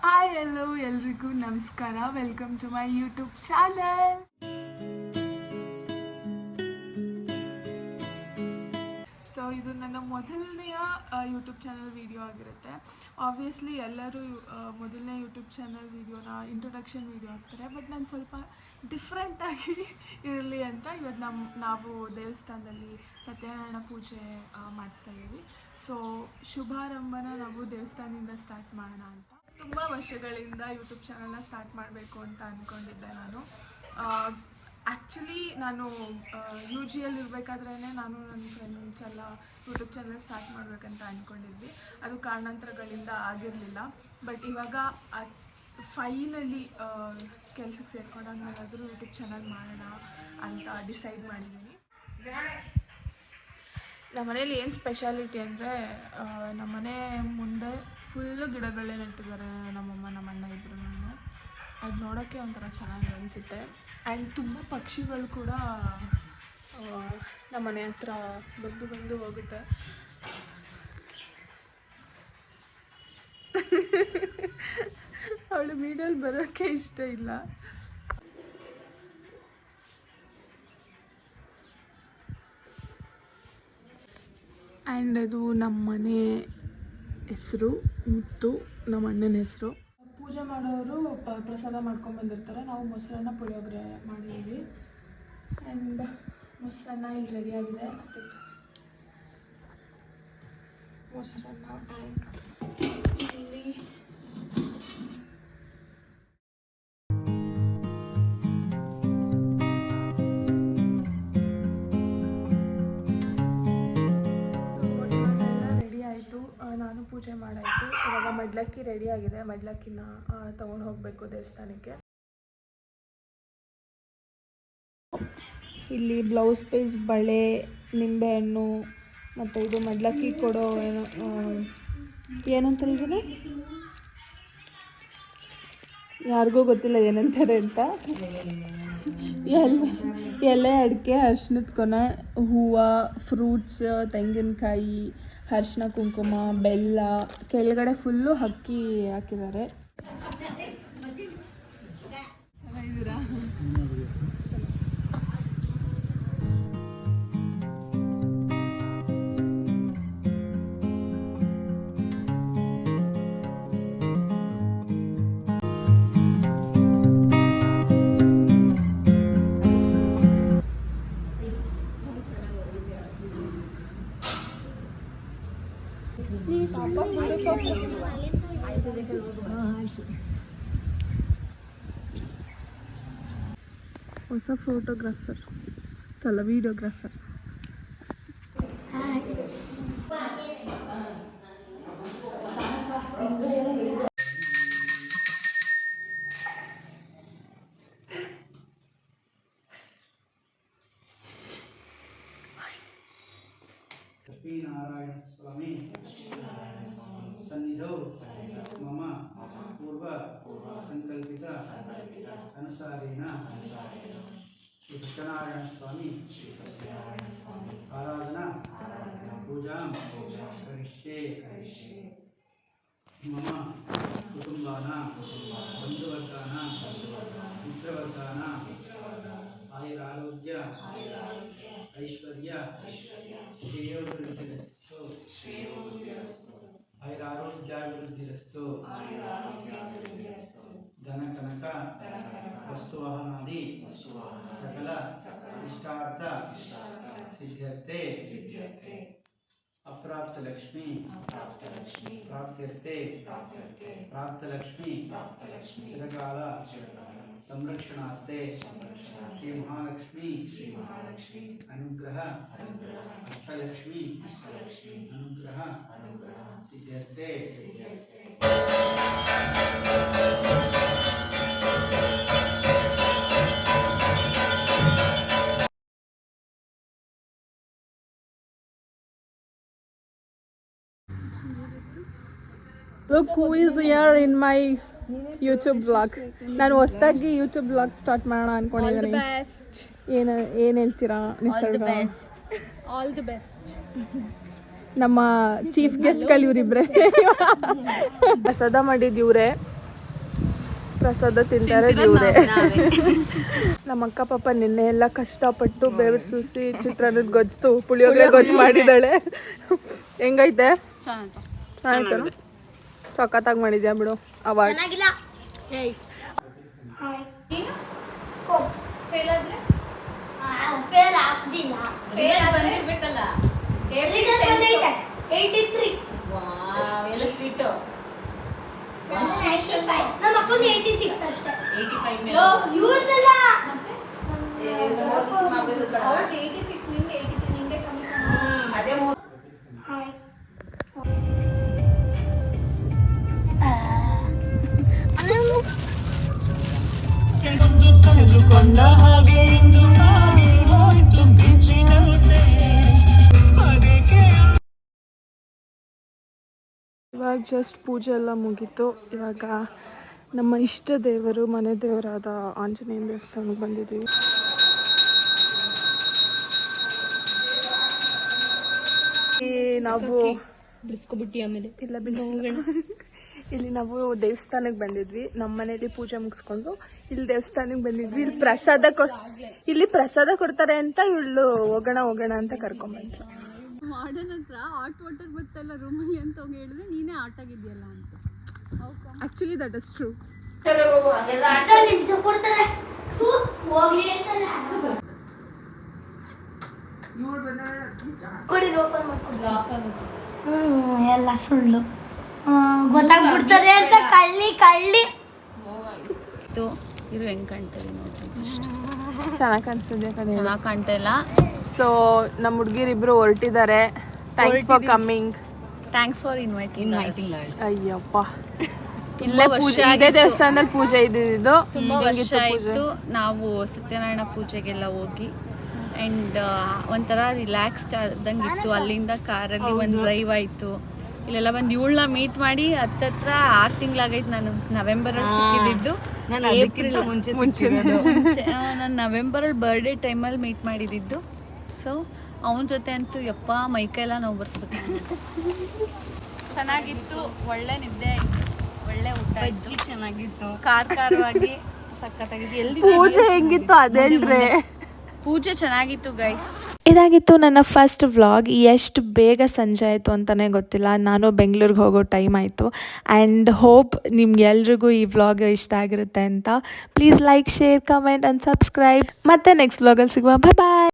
Hi hello ಎಲ್ರಿಗೂ ನಮಸ್ಕಾರ. Welcome to my YouTube channel. So ಇದು ನನ್ನ ಮೊದಲನೆಯ ಯೂಟ್ಯೂಬ್ ಚಾನಲ್ ವಿಡಿಯೋ ಆಗಿರುತ್ತೆ. ಆಬ್ವಿಯಸ್ಲಿ ಎಲ್ಲರೂ ಮೊದಲನೇ ಯೂಟ್ಯೂಬ್ ಚಾನಲ್ ವಿಡಿಯೋನ ಇಂಟ್ರೊಡಕ್ಷನ್ ವಿಡಿಯೋ ಹಾಕ್ತಾರೆ, ಬಟ್ ನಾನು ಸ್ವಲ್ಪ ಡಿಫ್ರೆಂಟಾಗಿ ಇರಲಿ ಅಂತ ಇವತ್ತು ನಾವು ದೇವಸ್ಥಾನದಲ್ಲಿ ಸತ್ಯನಾರಾಯಣ ಪೂಜೆ ಮಾಡಿಸ್ತಾ ಇದ್ದೀವಿ. ಸೊ ಶುಭಾರಂಭನ ನಾವು ದೇವಸ್ಥಾನದಿಂದ ಸ್ಟಾರ್ಟ್ ಮಾಡೋಣ ಅಂತ. ತುಂಬ ವರ್ಷಗಳಿಂದ ಯೂಟ್ಯೂಬ್ ಚಾನಲ್ನ ಸ್ಟಾರ್ಟ್ ಮಾಡಬೇಕು ಅಂತ ಅಂದ್ಕೊಂಡಿದ್ದೆ ನಾನು. ಆ್ಯಕ್ಚುಲಿ ನಾನು ಯು ಜಿಯಲ್ಲಿ ಇರಬೇಕಾದ್ರೇ ನಾನು ನನ್ನ ಫ್ರೆಂಡ್ಸ್ ಎಲ್ಲ ಯೂಟ್ಯೂಬ್ ಚಾನಲ್ ಸ್ಟಾರ್ಟ್ ಮಾಡಬೇಕಂತ ಅಂದ್ಕೊಂಡಿದ್ವಿ. ಅದು ಕಾರಣಾಂತರಗಳಿಂದ ಆಗಿರಲಿಲ್ಲ. ಬಟ್ ಇವಾಗ ಫೈನಲಿ ಕೆಲಸಕ್ಕೆ ಸೇರ್ಕೊಂಡಾದ್ಮೇಲಾದರೂ ಯೂಟ್ಯೂಬ್ ಚಾನಲ್ ಮಾಡೋಣ ಅಂತ ಡಿಸೈಡ್ ಮಾಡಿದ್ದೀನಿ. ನಮ್ಮ ಮನೇಲಿ ಏನು ಸ್ಪೆಷಾಲಿಟಿ ಅಂದರೆ ನಮ್ಮನೆ ಮುಂದೆ ಫುಲ್ಲು ಗಿಡಗಳೇ ನೆಟ್ಟಿದ್ದಾರೆ ನಮ್ಮಮ್ಮ ನಮ್ಮಣ್ಣ ಇಬ್ಬರು. ಅದು ನೋಡೋಕ್ಕೆ ಒಂಥರ ಚೆನ್ನಾಗಿ ಅನಿಸುತ್ತೆ. ಆ್ಯಂಡ್ ತುಂಬ ಪಕ್ಷಿಗಳು ಕೂಡ ನಮ್ಮ ಮನೆ ಹತ್ರ ಬಂದು ಹೋಗುತ್ತೆ. ಅವಳು ವೀಡಿಯೋಲಿ ಬರೋಕ್ಕೆ ಇಷ್ಟ ಇಲ್ಲ. ಆ್ಯಂಡ್ ಅದು ನಮ್ಮ ಮನೆ ಹೆಸರು ಮುತ್ತು, ನಮ್ಮ ಅಣ್ಣನ ಹೆಸರು. ಪೂಜೆ ಮಾಡೋರು ಪ್ರಸಾದ ಮಾಡ್ಕೊಂಡು ಬಂದಿರ್ತಾರೆ. ನಾವು ಮೊಸರನ್ನ ಪುಳಿಯೋಗರೆ ಮಾಡಿದ್ದೀವಿ. ಆ್ಯಂಡ್ ಮೊಸರನ್ನ ಇಲ್ಲಿ ರೆಡಿಯಾಗಿದೆ. ಮೊಸರನ್ನ ಆ್ಯಂಡ್ ಇಲ್ಲಿ ನಾನು ಪೂಜೆ ಮಾಡಾಯಿತು. ಇವಾಗ ಮಡ್ಲಕ್ಕಿ ರೆಡಿಯಾಗಿದೆ. ಮಡ್ಲಕ್ಕಿನ ತೊಗೊಂಡು ಹೋಗಬೇಕು ದೇವಸ್ಥಾನಕ್ಕೆ. ಇಲ್ಲಿ ಬ್ಲೌಸ್ ಪೀಸ್, ಬಳೆ, ನಿಂಬೆಹಣ್ಣು ಮತ್ತು ಇದು ಮಡ್ಲಕ್ಕಿ ಕೊಡೋ ಏನಂತಾರೆ ಇದನ್ನು, ಯಾರಿಗೂ ಗೊತ್ತಿಲ್ಲ ಏನಂತಾರೆ ಅಂತ. ಎಲೆ, ಅಡಿಕೆ, ಅರ್ಶಿನದ ಕೊನೆ, ಹೂವು, ಫ್ರೂಟ್ಸ್, ತೆಂಗಿನಕಾಯಿ, ಅರಿಶಿನ, ಕುಂಕುಮ, ಬೆಲ್ಲ, ಕೆಳಗಡೆ ಫುಲ್ಲು ಅಕ್ಕಿ ಹಾಕಿದ್ದಾರೆ. ಚೆನ್ನಾಗಿದ್ದೀರಾ? ಹೊಸ ಫೋಟೋಗ್ರಾಫರ್ ಅಲ್ಲ, ವಿಡಿಯೋಗ್ರಾಫರ್. ಲಕ್ಷ್ಮೀನಾರಾಯಣ ಸ್ವಾಮಿ ಸನ್ನಿಧೌ ಮಮ ಪೂರ್ವ ಸಂಕಲ್ಪಿತ ಅನುಸಾರೇಣ ಶ್ರೀ ಸತ್ಯನಾರಾಯಣ ಸ್ವಾಮಿ ಆರಾಧನಾ ಪೂಜಾಂ ಕರಿಷ್ಯೆ. ಮಮ ಕುಟುಂಬಾನಾಂ ಬಂಧುವರ್ಗಾನಾಂ ಮಿತ್ರವರ್ಗಾನಾಂ ಆಯುರಾರೋಗ್ಯ ಐಶ್ವರ್ಯ ಶ್ರೇಯೋವೃದ್ಧಿರಸ್ತು. ಆಯುರಾರೋಗ್ಯಾಭಿವೃದ್ಧಿರಸ್ತು. ಧನ ಕನಕ ವಸ್ತುವಾಹನಾದಿ ಸಕಲ ಇಷ್ಟಾರ್ಥ ಸಿದ್ಧ್ಯರ್ಥೆ. ಅಪ್ರಾಪ್ತ ಲಕ್ಷ್ಮಿ ಪ್ರಾಪ್ತ್ಯರ್ಥೆ. ಪ್ರಾಪ್ತ ಲಕ್ಷ್ಮಿ ಚಿರಕಾಲ ಸಂರಕ್ಷಣಾರ್ಥೆ. ಶ್ರೀ ಮಹಾಲಕ್ಷ್ಮಿ ಅನುಗ್ರಹ ಅಷ್ಟಲಕ್ಷ್ಮಿ ಅನುಗ್ರಹ ಸಿದ್ಧ್ಯರ್ಥೆ. Look who is here in my YouTube vlog. ನಾನು ಹೊಸದಾಗಿ ಯೂಟ್ಯೂಬ್ ಬ್ಲಾಗ್ ಸ್ಟಾರ್ಟ್ ಮಾಡೋಣ ಅನ್ಕೊಂಡಿದ್ದೀನಿ. ಏನು ಹೇಳ್ತೀರಾ ನಿಸರ್ಗ? All the best. ನಮ್ಮ ಚೀಫ್ ಗೆಸ್ಟ್ಗಳು ಇವರಿಬ್ರೆ. ಪ್ರಸಾದ ಮಾಡಿದ್ದು ಇವರೇ. ಪ್ರಸಾದ ತಿಂತಾರೆ ಇವರೇ. ನಮ್ಮ ಅಕ್ಕ ಪಾಪ ನಿನ್ನೆ ಎಲ್ಲ ಕಷ್ಟಪಟ್ಟು ಬೆವರು ಸೂಸಿ ಚಿತ್ರಾನ್ನದ ಗೊಜ್ಜು ಪುಳಿಯೋಗರೆ ಗೊಜ್ಜು ಮಾಡಿದ್ದಾಳೆ. ಹೆಂಗೈತೆ? ಆಯ್ತು ಸಖತ್ತಾಗಿ ಮಾಡಿದ್ಯಾ ಬಿಡು. ಅವಾಗ ನಮ್ಮ ಅಪ್ಪಂದು 86 ಅಷ್ಟೇ. 85 ನಿಂಗೆ 83 ನಿಂಗೆ ಕಮ್ಮಿ ಅದೇ ಕಳೆದುಕೊಂಡ ಹಾಗೆ ಇಂದು ನಾವೇ ಹೋಯ್ತು ಮಿಂಚಿನಂತೆ ಅದಕ್ಕೆ ಇವಾಗ ಜಸ್ಟ್ ಪೂಜೆ ಎಲ್ಲ ಮುಗೀತು. ಇವಾಗ ನಮ್ಮ ಇಷ್ಟ ದೇವರು ಮನೆ ದೇವರಾದ ಆಂಜನೇಯ ದೇವಸ್ಥಾನಕ್ಕೆ ಬಂದಿದ್ದೀವಿ. ನಾವು ಇಲ್ಲ ಇಲ್ಲಿ ನಾವು ದೇವಸ್ಥಾನಕ್ಕೆ ಬಂದಿದ್ವಿ. ನಮ್ಮ ಮನೇಲಿ ಪೂಜೆ ಮುಗಿಸ್ಕೊಂಡು ಇಲ್ಲಿ ದೇವಸ್ಥಾನಕ್ಕೆ ಬಂದಿದ್ವಿ. ಇಲ್ಲಿ ಪ್ರಸಾದ ಕೊಡ್ತಾರೆ ಅಂತ ಇವಳು ಹೋಗೋಣ ಅಂತ ಕರ್ಕೊಂಡ್ಬಂದ್ರು. ಮಾಡರ್ನ್ ಹತ್ರ ಹಾಟ್ ವಾಟರ್ ಬತ್ತಲ್ಲ ರೂಮಲ್ಲಿ ಅಂತ ಹೋಗಿ ಹೇಳಿದ್ರೆ ನೀನೇ ಆಟ ಆಗಿದ್ಯಲ್ಲ ಅಂತ. Actually that is true. ಕೊಡ್ತಾರೆ ಹೋಗ್ಲಿ ಅಂತಲ್ಲ ಕೊಡಿ ಓಪನ್ ಮಾಡ್ಕೊಂಡು ಎಲ್ಲ ಸುಳ್ಳು ಗೊತ್ತಾಗ್ಬಿಡ್ತದೆ ಅಂತ ಕಳ್ಳಿ ಇರು ಹೆಂಗ್ ಕಾಣ್ತದೆ ನೋಡಿ. ಚೆನ್ನಾಗಿ ಕಾಣಿಸ್ತಿದೆ ಕಣೆ. ಚೆನ್ನಾಗಿ ಕಾಣ್ತಾ ಇಲ್ಲ. ಸೊ ನಮ್ಮ ಹುಡುಗಿರಿಬ್ರು ಹೊರಟಿದ್ದಾರೆ. Thanks for coming. Thanks for inviting. Ayyappa ಇಲ್ಲೇ ಪೂಜೆ ಇದೇ ದೇವಸ್ಥಾನದಲ್ಲಿ ಪೂಜೆ ಇದ್ದಿದ್ದು. ತುಂಬ ವರ್ಷ ಆಯಿತು ನಾವು ಸತ್ಯನಾರಾಯಣ ಪೂಜೆಗೆಲ್ಲ ಹೋಗಿ. ಆ್ಯಂಡ್ ಒಂಥರ ರಿಲ್ಯಾಕ್ಸ್ಡ್ ಆದಂಗೆ ಇತ್ತು. ಅಲ್ಲಿಂದ ಕಾರಲ್ಲಿ ಒಂದು ಡ್ರೈವ್ ಆಯಿತು. ಇಲ್ಲೆಲ್ಲ ಬಂದು ಇವಳನ್ನ ಮೀಟ್ ಮಾಡಿ ಹತ್ತತ್ರ 6 ತಿಂಗಳಾಗೈತೆ. ನಾನು ನವೆಂಬರಲ್ಲಿ ಸಿಕ್ಕಿದ್ದು. ಮುಂಚೆ ನಾನು ನವೆಂಬರಲ್ಲಿ ಬರ್ಡೇ ಟೈಮಲ್ಲಿ ಮೀಟ್ ಮಾಡಿದ್ದು. ಸೊ ಅವನ ಜೊತೆ ಅಂತೂ ಯಪ್ಪ ಮೈಕೈಲ್ಲ ನೋವು ಬರ್ಸ್ಬೇಕು. ಚೆನ್ನಾಗಿತ್ತು, ಒಳ್ಳೆ ನಿದ್ದೆ ಆಯಿತು, ಒಳ್ಳೆ ಊಟ ಅಜ್ಜಿ ಚೆನ್ನಾಗಿತ್ತು, ಖಾರವಾಗಿ ಸಖತ್ತಾಗಿತ್ತು. ಎಲ್ಲಿ ಪೂಜೆ ಹೆಂಗಿತ್ತು ಅದೇಳ್ರೆ. ಪೂಜೆ ಚೆನ್ನಾಗಿತ್ತು ಗೈಸ್. ಇದಾಗಿತ್ತು ನನ್ನ ಫಸ್ಟ್ ವ್ಲಾಗ್. ಎಷ್ಟು ಬೇಗ ಸಂಜೆ ಆಯಿತು ಅಂತಲೇ ಗೊತ್ತಿಲ್ಲ. ನಾನು ಬೆಂಗಳೂರಿಗೆ ಹೋಗೋ ಟೈಮ್ ಆಯಿತು. ಆ್ಯಂಡ್ ಹೋಪ್ ನಿಮ್ಗೆ ಎಲ್ರಿಗೂ ಈ ವ್ಲಾಗ್ ಇಷ್ಟ ಆಗಿರುತ್ತೆ ಅಂತ. Please like, share, comment and subscribe. ಮತ್ತೆ ನೆಕ್ಸ್ಟ್ ವ್ಲಾಗಲ್ಲಿ ಸಿಗುವ. ಬಾಯ್.